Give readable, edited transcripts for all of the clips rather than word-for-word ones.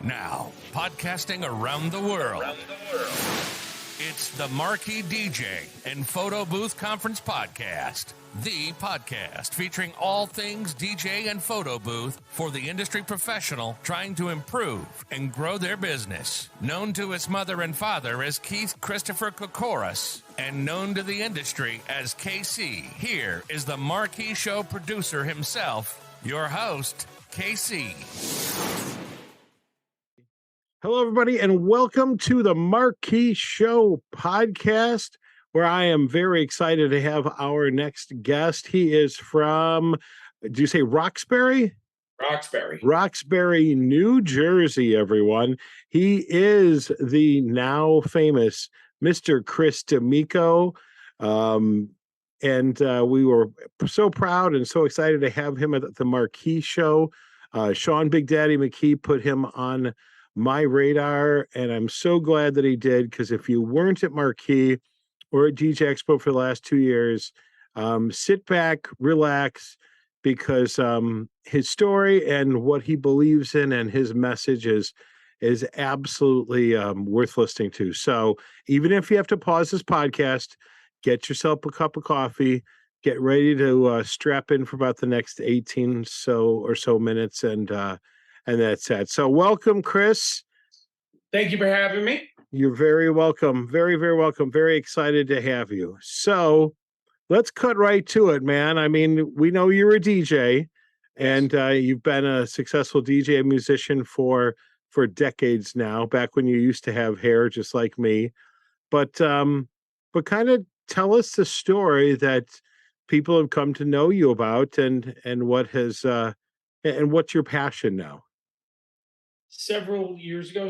Now, podcasting around the world. It's the Marquee DJ and Photo Booth Conference Podcast. The podcast featuring all things DJ and photo booth for the industry professional trying to improve and grow their business. Known to his mother and father as Keith Christopher Kokoris and known to the industry as KC, here is the Marquee Show producer himself, your host, KC. Hello, everybody, and welcome to the Marquee Show Podcast, where I am very excited to have our next guest. He is from, do you say Roxbury? Roxbury, New Jersey, everyone. He is the now famous Mr. Chris D'Amico. And we were so proud and so excited to have him at the Marquee Show. Sean Big Daddy McKee put him on my radar, and I'm so glad that he did, because if you weren't at Marquee or at DJ Expo for the last 2 years, sit back, relax, because his story and what he believes in and his message is absolutely worth listening to. So even if you have to pause this podcast, get yourself a cup of coffee, get ready to strap in for about the next 18 or so minutes, and that's it. So welcome, Chris. Thank you for having me. You're very welcome. Very, very welcome. Very excited to have you. So let's cut right to it, man. I mean, we know you're a DJ, and you've been a successful DJ and musician for decades now, back when you used to have hair just like me. But kind of tell us the story that people have come to know you about, and what has and what's your passion now? 7 years ago,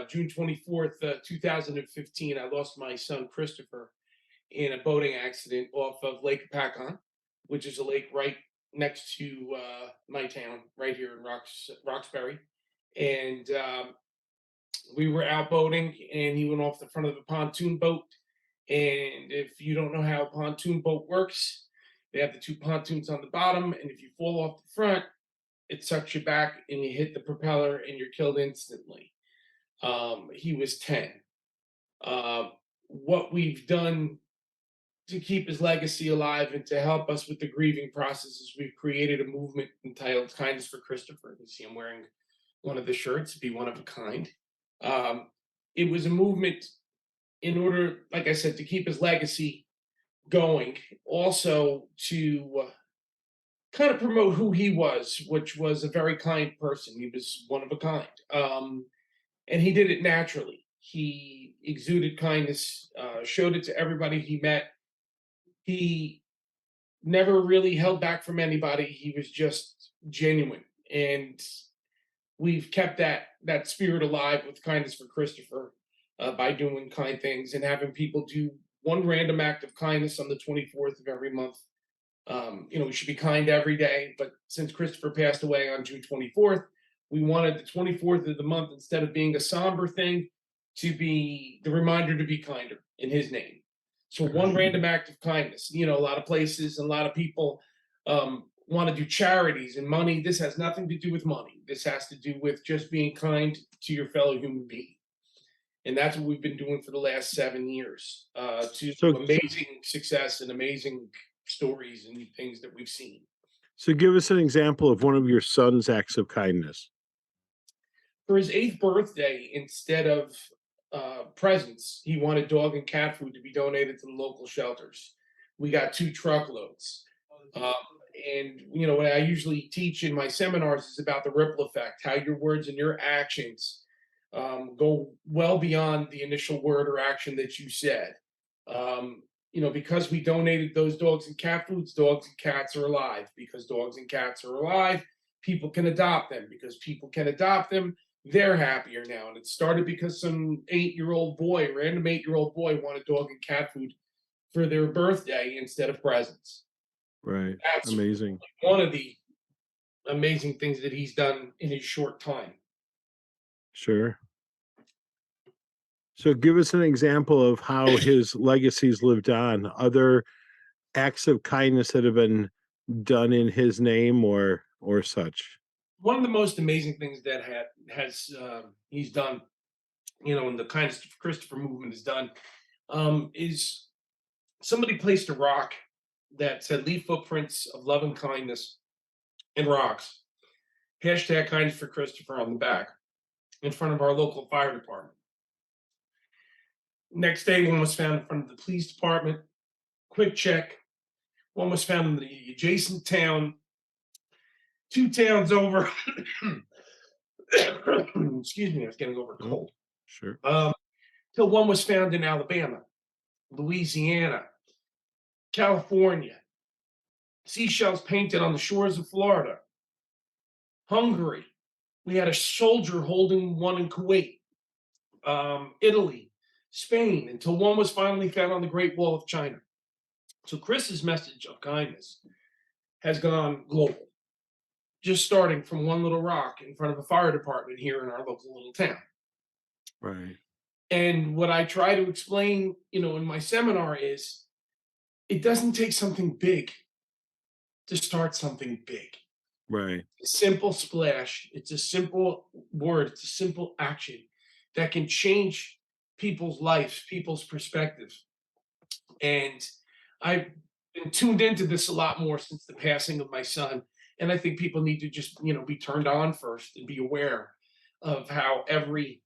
June 24th, 2015, I lost my son, Christopher, in a boating accident off of Lake Apacon, which is a lake right next to my town, right here in Roxbury. And we were out boating, and he went off the front of a pontoon boat. And if you don't know how a pontoon boat works, they have the two pontoons on the bottom, and if you fall off the front, it sucks you back and you hit the propeller and you're killed instantly. He was 10. What we've done to keep his legacy alive and to help us with the grieving process is we've created a movement entitled Kindness for Christopher. You see I'm wearing one of the shirts, Be One of a Kind. It was a movement in order, like I said, to keep his legacy going, also to kind of promote who he was, which was a very kind person. He was one of a kind. And he did it naturally. He exuded kindness, showed it to everybody he met. He never really held back from anybody. He was just genuine. And we've kept that spirit alive with Kindness for Christopher by doing kind things and having people do one random act of kindness on the 24th of every month. We should be kind every day, but since Christopher passed away on June 24th, we wanted the 24th of the month, instead of being a somber thing, to be the reminder to be kinder in his name. So one random act of kindness. A lot of places and a lot of people want to do charities and money. This has nothing to do with money. This has to do with just being kind to your fellow human being. And that's what we've been doing for the last 7 years, amazing success and amazing stories and things that we've seen. So give us an example of one of your son's acts of kindness. For his 8th birthday, instead of presents, he wanted dog and cat food to be donated to the local shelters. We got 2 truckloads. And what I usually teach in my seminars is about the ripple effect, how your words and your actions go well beyond the initial word or action that you said. Because we donated those dogs and cat foods, dogs and cats are alive. Because dogs and cats are alive, people can adopt them. Because people can adopt them, they're happier now. And it started because some 8-year-old boy, random 8-year-old boy, wanted dog and cat food for their birthday instead of presents. Right. That's amazing. One of the amazing things that he's done in his short time. Sure. So give us an example of how his legacy's lived on, other acts of kindness that have been done in his name or such. one of the most amazing things that he's done, and the Kindness for Christopher movement has done, is somebody placed a rock that said "Leave footprints of love and kindness in rocks." Hashtag Kindness for Christopher on the back in front of our local fire department. Next day, one was found in front of the police department. Quick check. One was found in the adjacent town. 2 towns over. Excuse me, I was getting over a cold. Sure. Till one was found in Alabama, Louisiana, California. Seashells painted on the shores of Florida. Hungary. We had a soldier holding one in Kuwait. Italy, Spain, until one was finally found on the Great Wall of China. So Chris's message of kindness has gone global, just starting from one little rock in front of a fire department here in our local little town. Right. And what I try to explain, in my seminar is it doesn't take something big to start something big. Right. A simple splash. It's a simple word. It's a simple action that can change people's lives, people's perspectives. And I've been tuned into this a lot more since the passing of my son. And I think people need to just, be turned on first and be aware of how every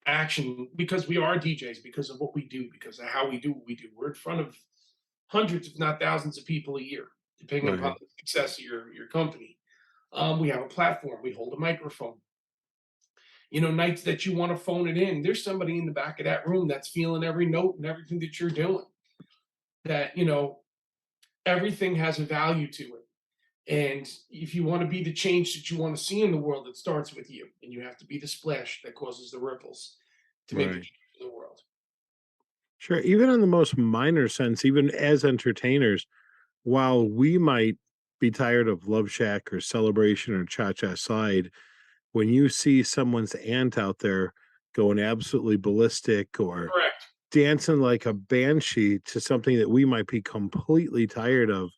action, because we are DJs, because of what we do, because of how we do what we do. We're in front of hundreds, if not thousands of people a year, depending upon the success of your company. We have a platform. We hold a microphone. Nights that you want to phone it in, there's somebody in the back of that room that's feeling every note and everything that you're doing. That, everything has a value to it. And if you want to be the change that you want to see in the world, it starts with you. And you have to be the splash that causes the ripples to make a change in the world. Sure. Even in the most minor sense, even as entertainers, while we might be tired of Love Shack or Celebration or Cha-Cha Slide, when you see someone's aunt out there going absolutely ballistic or Correct. dancing like a banshee to something that we might be completely tired of,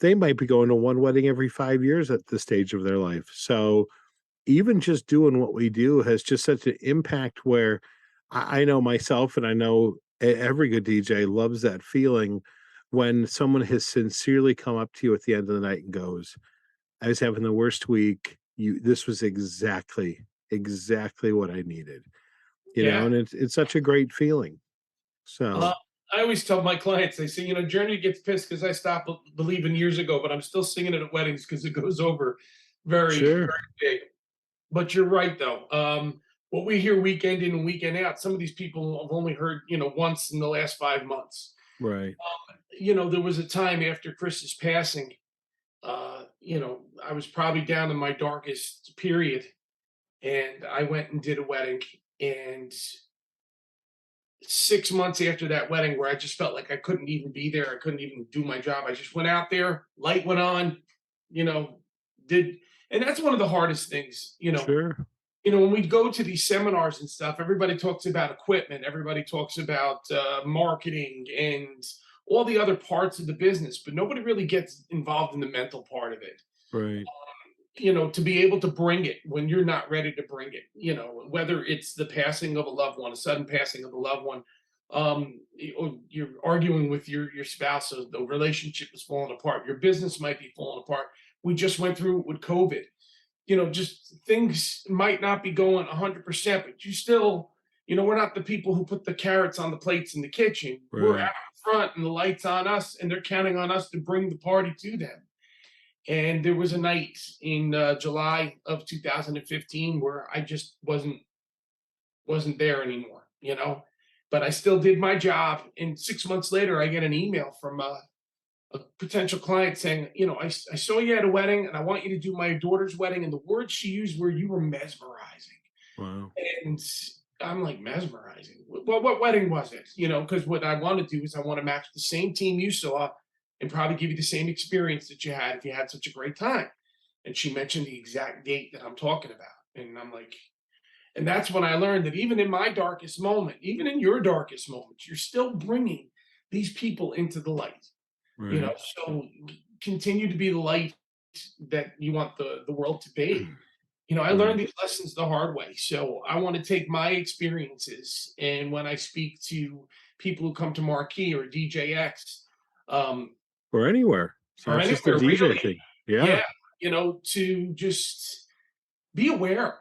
they might be going to one wedding every 5 years at this stage of their life. So even just doing what we do has just such an impact where I know myself, and I know every good DJ loves that feeling when someone has sincerely come up to you at the end of the night and goes, I was having the worst week. This was exactly what I needed. And it's such a great feeling. So I always tell my clients, I say, Journey gets pissed because I stopped believing years ago, but I'm still singing it at weddings because it goes over very, very big. But you're right, though. What we hear weekend in and weekend out, some of these people have only heard, once in the last 5 months. Right. There was a time after Chris's passing, I was probably down in my darkest period, and I went and did a wedding. And 6 months after that wedding, where I just felt like I couldn't even be there, I couldn't even do my job, I just went out there, light went on, and that's one of the hardest things, Sure. When we go to these seminars and stuff, everybody talks about equipment, everybody talks about marketing and all the other parts of the business, but nobody really gets involved in the mental part of it. Right. To be able to bring it when you're not ready to bring it, whether it's the passing of a loved one, a sudden passing of a loved one, or you're arguing with your spouse, so the relationship is falling apart, your business might be falling apart. We just went through it with COVID. Just things might not be going 100%, but you still, we're not the people who put the carrots on the plates in the kitchen. Right. We're out front and the lights on us, and they're counting on us to bring the party to them. And there was a night in July of 2015 where I just wasn't there anymore, but I still did my job. And 6 months later, I get an email from a potential client saying, I saw you at a wedding and I want you to do my daughter's wedding. And the words she used were, you were mesmerizing. Wow. And I'm like, mesmerizing? What wedding was it? Because what I want to do is I want to match the same team you saw and probably give you the same experience that you had if you had such a great time. And she mentioned the exact date that I'm talking about. And I'm like, and that's when I learned that even in my darkest moment, even in your darkest moments, you're still bringing these people into the light. Right. So continue to be the light that you want the world to be. I learned these lessons the hard way. So I want to take my experiences, and when I speak to people who come to Marquee or DJX, um, or anywhere. It's or not just a anywhere DJ really, thing. Yeah. yeah, to just be aware.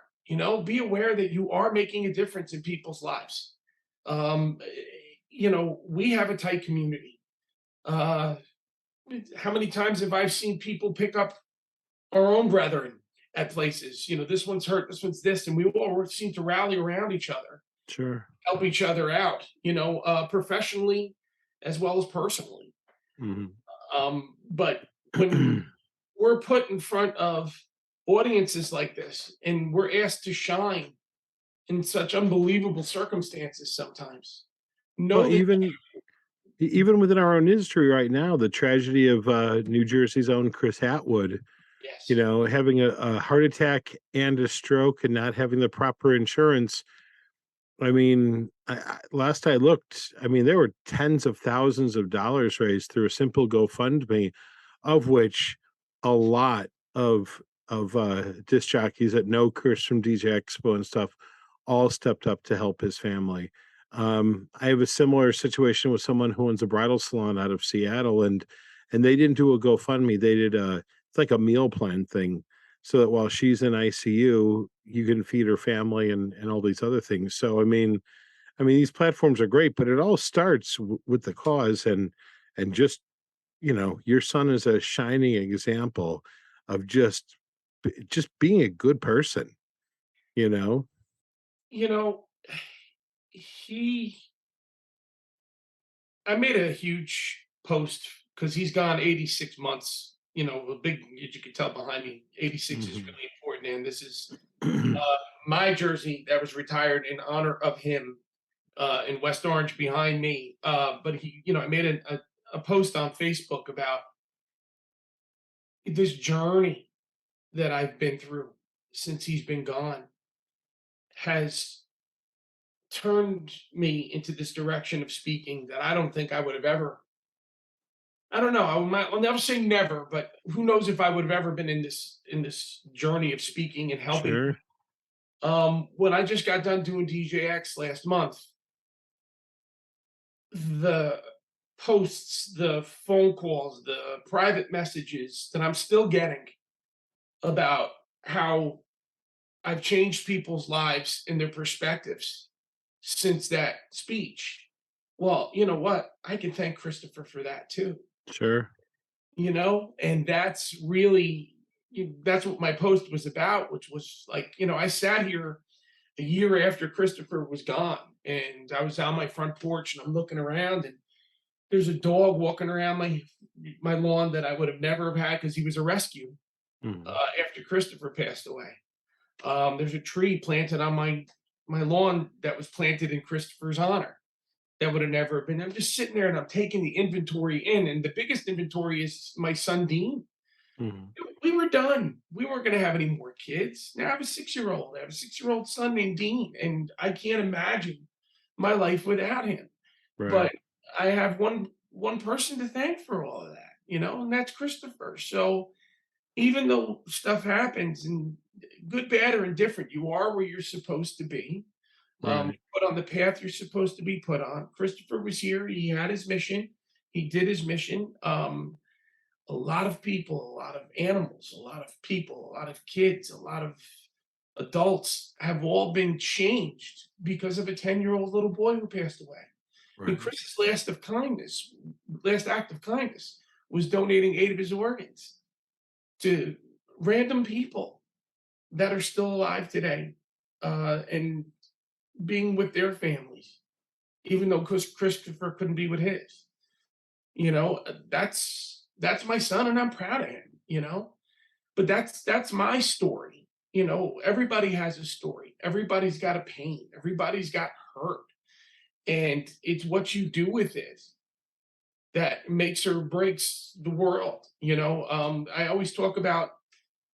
Be aware that you are making a difference in people's lives. Um, we have a tight community. Uh, how many times have I seen people pick up our own brethren at places? This one's hurt, this one's this, and we all seem to rally around each other, Sure. help each other out, professionally as well as personally. But when we're put in front of audiences like this and we're asked to shine in such unbelievable circumstances sometimes, know Well, that even within our own industry right now, the tragedy of New Jersey's own Chris Atwood, yes, having a heart attack and a stroke and not having the proper insurance. I mean, last I looked, there were tens of thousands of dollars raised through a simple GoFundMe, of which a lot of disc jockeys that know Chris from DJ Expo and stuff all stepped up to help his family. I have a similar situation with someone who owns a bridal salon out of Seattle, and they didn't do a GoFundMe. They did it's like a meal plan thing, so that while she's in ICU, you can feed her family and all these other things. So these platforms are great, but it all starts with the cause, and just your son is a shining example of just being a good person. You know. you know he I made a huge post because he's gone 86 months. A big, as you can tell behind me, 86 is really important. And this is my jersey that was retired in honor of him in West Orange behind me. But I made a post on Facebook about this journey that I've been through since he's been gone has turned me into this direction of speaking that I don't think I would have ever. I don't know. I'll never say never, but who knows if I would have ever been in this journey of speaking and helping. Sure. When I just got done doing DJX last month, the posts, the phone calls, the private messages that I'm still getting about how I've changed people's lives and their perspectives since that speech. Well, you know what? I can thank Christopher for that too. Sure. And that's really, that's what my post was about, which was like, I sat here a year after Christopher was gone, and I was on my front porch and I'm looking around, and there's a dog walking around my lawn that I would have never have had because he was a rescue after Christopher passed away. There's a tree planted on my lawn that was planted in Christopher's honor. That would have never been. I'm just sitting there and I'm taking the inventory in, and the biggest inventory is my son Dean. We were done. We weren't going to have any more kids. Now I have a 6-year-old. I have a 6-year-old son named Dean, and I can't imagine my life without him. Right. But I have one person to thank for all of that, and that's Christopher. So even though stuff happens, and good, bad, or indifferent, you are where you're supposed to be. Right. Put on the path you're supposed to be put on. Christopher was here. He had his mission. He did his mission. A lot of people, a lot of animals, a lot of people, a lot of kids, a lot of adults have all been changed because of a 10-year-old little boy who passed away. Right. And Chris's last act of kindness was donating 8 of his organs to random people that are still alive today, and being with their families, even though Christopher couldn't be with his. That's my son, and I'm proud of him. But that's my story. Everybody has a story. Everybody's got a pain. Everybody's got hurt, and it's what you do with it that makes or breaks the world. I always talk about,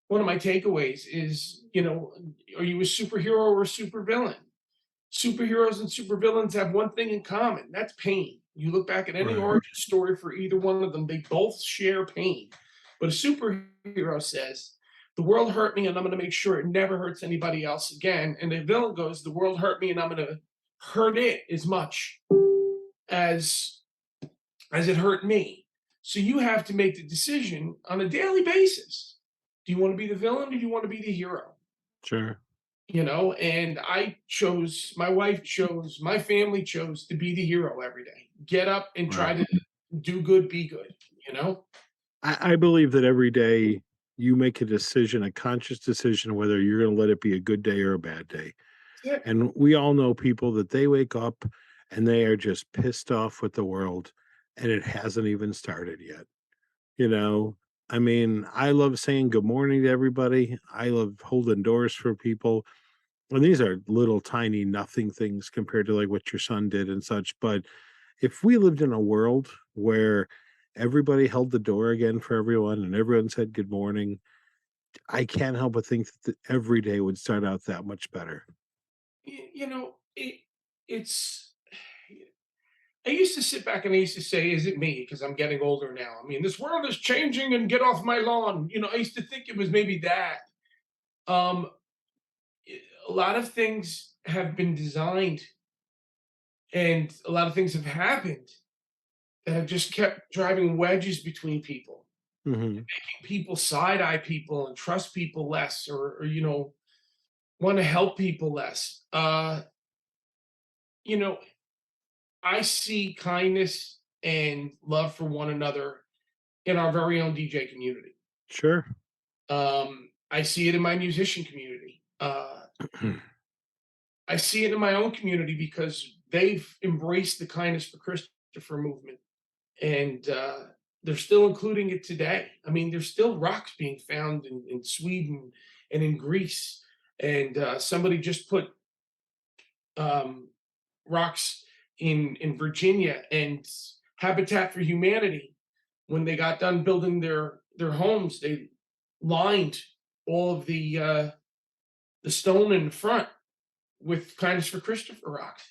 one of my takeaways is, are you a superhero or a supervillain? Superheroes and supervillains have one thing in common. That's pain. You look back at any origin story for either one of them, they both share pain. But a superhero hero says, the world hurt me and I'm going to make sure it never hurts anybody else again. And the villain goes, the world hurt me and I'm going to hurt it as much as it hurt me. So you have to make the decision on a daily basis. Do you want to be the villain or do you want to be the hero? Sure. And my wife chose, my family chose to be the hero every day. Get up and try to do good, be good, I believe that every day you make a decision, a conscious decision, whether you're going to let it be a good day or a bad day. Yeah. And we all know people that they wake up and they are just pissed off with the world and it hasn't even started yet. I mean, I love saying good morning to everybody. I love holding doors for people. And these are little tiny nothing things compared to like what your son did and such. But if we lived in a world where everybody held the door again for everyone and everyone said good morning, I can't help but think that every day would start out that much better. It's. I used to sit back and I used to say, is it me? Because I'm getting older now. I mean, this world is changing and get off my lawn. I used to think it was maybe that. A lot of things have been designed and a lot of things have happened that have just kept driving wedges between people, making people side-eye people and trust people less or want to help people less. I see kindness and love for one another in our very own DJ community. Sure. I see it in my musician community. I see it in my own community because they've embraced the Kindness for Christopher movement. And they're still including it today. I mean, there's still rocks being found in Sweden and in Greece. And somebody just put rocks in Virginia, and Habitat for Humanity, when they got done building their homes, they lined all of the stone in front with Kindness for Christopher rocks.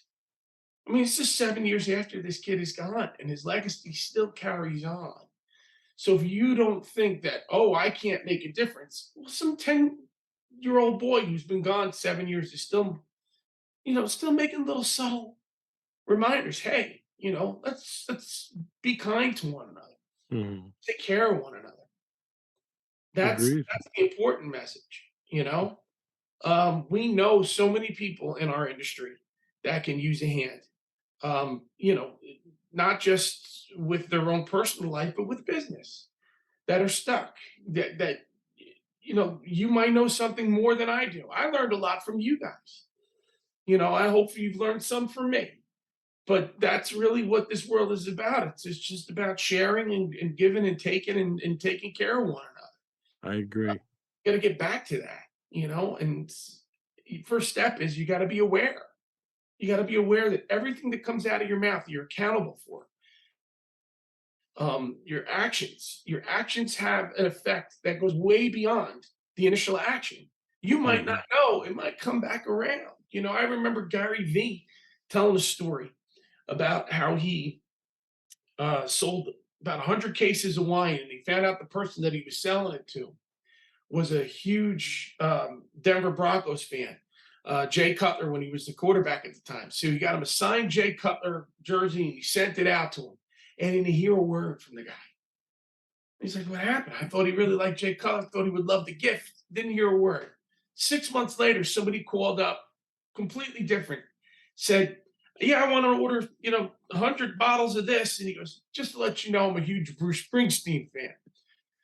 I mean, it's just 7 years after this kid is gone, and his legacy still carries on. So if you don't think that, I can't make a difference, well, some 10-year-old boy who's been gone 7 years is still making little subtle reminders. Hey, let's be kind to one another. Take care of one another. That's the important message. We know so many people in our industry that can use a hand. Not just with their own personal life, but with business, that are stuck. That you might know something more than I do. I learned a lot from you guys. I hope you've learned some from me. But that's really what this world is about. It's just about sharing and giving and taking and taking care of one another. I agree. Got to get back to that, and first step is you got to be aware. You got to be aware that everything that comes out of your mouth, you're accountable for. Your actions have an effect that goes way beyond the initial action. You might not know, it might come back around. I remember Gary Vee telling a story about how he sold about 100 cases of wine, and he found out the person that he was selling it to was a huge Denver Broncos fan, Jay Cutler, when he was the quarterback at the time. So he got him a signed Jay Cutler jersey, and he sent it out to him. And he didn't hear a word from the guy. He's like, what happened? I thought he really liked Jay Cutler, thought he would love the gift. Didn't hear a word. 6 months later, somebody called up, completely different, said, yeah, I want to order, 100 bottles of this. And he goes, just to let you know, I'm a huge Bruce Springsteen fan.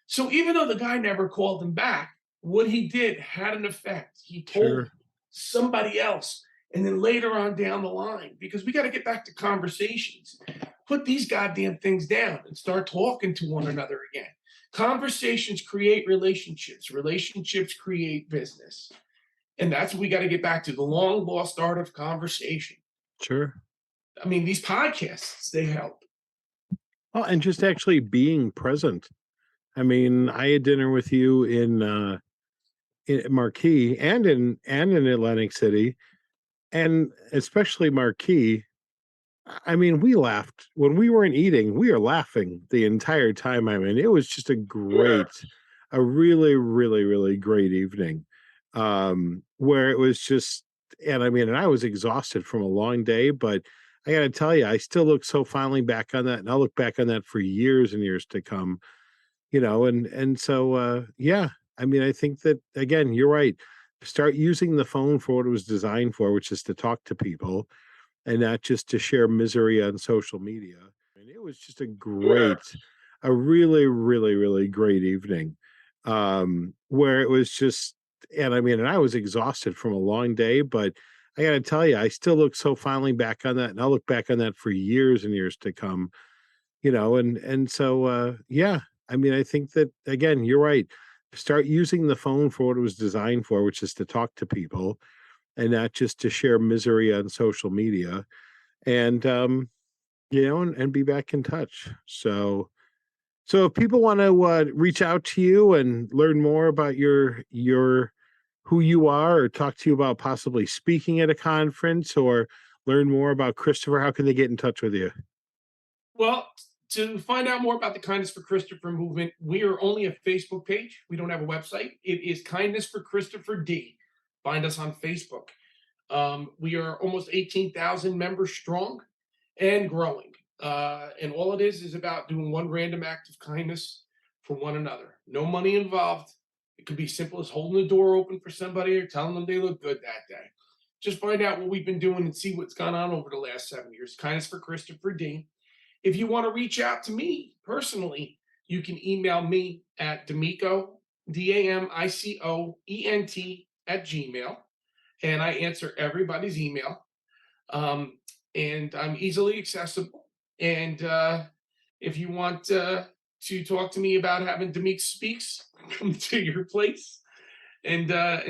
So even though the guy never called him back, what he did had an effect. He told somebody else. And then later on down the line, because we got to get back to conversations, put these goddamn things down and start talking to one another again. Conversations create relationships. Relationships create business. And that's what we got to get back to, the long lost art of conversation. Sure. I mean, these podcasts, they help. Oh, and just actually being present. I mean, I had dinner with you in Marquee and in Atlantic City, and especially Marquee. I mean, we laughed when we weren't eating. We were laughing the entire time. I mean, it was just a great a really, really, really great evening, where it was just, and I mean, and I was exhausted from a long day, but I got to tell you, I still look so fondly back on that, and I'll look back on that for years and years to come, yeah, I mean, I think that, again, you're right. Start using the phone for what it was designed for, which is to talk to people and not just to share misery on social media. And it was just a really, really, really great evening, where it was just, and I mean, and I was exhausted from a long day, but I got to tell you, I still look so fondly back on that, and I'll look back on that for years and years to come, yeah, I mean, I think that, again, you're right. Start using the phone for what it was designed for, which is to talk to people and not just to share misery on social media, and and be back in touch. So if people want to reach out to you and learn more about your who you are, or talk to you about possibly speaking at a conference, or learn more about Christopher, how can they get in touch with you? Well, to find out more about the Kindness for Christopher movement, we are only a Facebook page. We don't have a website. It is Kindness for Christopher D. Find us on Facebook. We are almost 18,000 members strong and growing. And all it is about doing one random act of kindness for one another. No money involved. It could be simple as holding the door open for somebody or telling them they look good that day. Just find out what we've been doing and see what's gone on over the last 7 years. Kindness for Christopher D. If you want to reach out to me personally, you can email me at Damico, DAMICOENT @gmail. And I answer everybody's email. And I'm easily accessible. And if you want to talk to me about having Demik Speaks come to your place and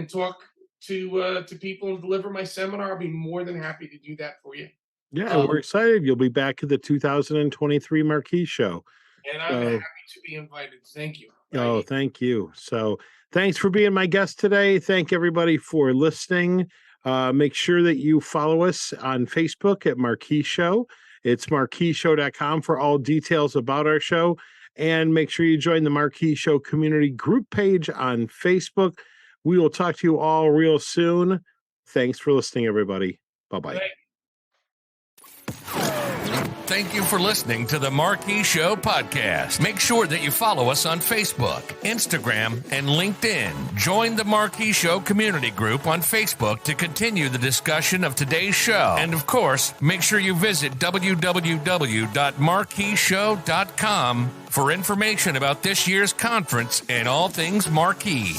talk to people and deliver my seminar, I'll be more than happy to do that for you. Yeah, we're excited. You'll be back at the 2023 Marquee Show. And I'm happy to be invited. Thank you. Oh, thank you. So thanks for being my guest today. Thank everybody for listening. Make sure that you follow us on Facebook at Marquee Show. It's marqueeshow.com for all details about our show. And make sure you join the Marquee Show community group page on Facebook. We will talk to you all real soon. Thanks for listening, everybody. Bye-bye. Thank you for listening to the Marquee Show Podcast. Make sure that you follow us on Facebook, Instagram, and LinkedIn. Join the Marquee Show community group on Facebook to continue the discussion of today's show. And of course, make sure you visit www.marqueeshow.com for information about this year's conference and all things Marquee.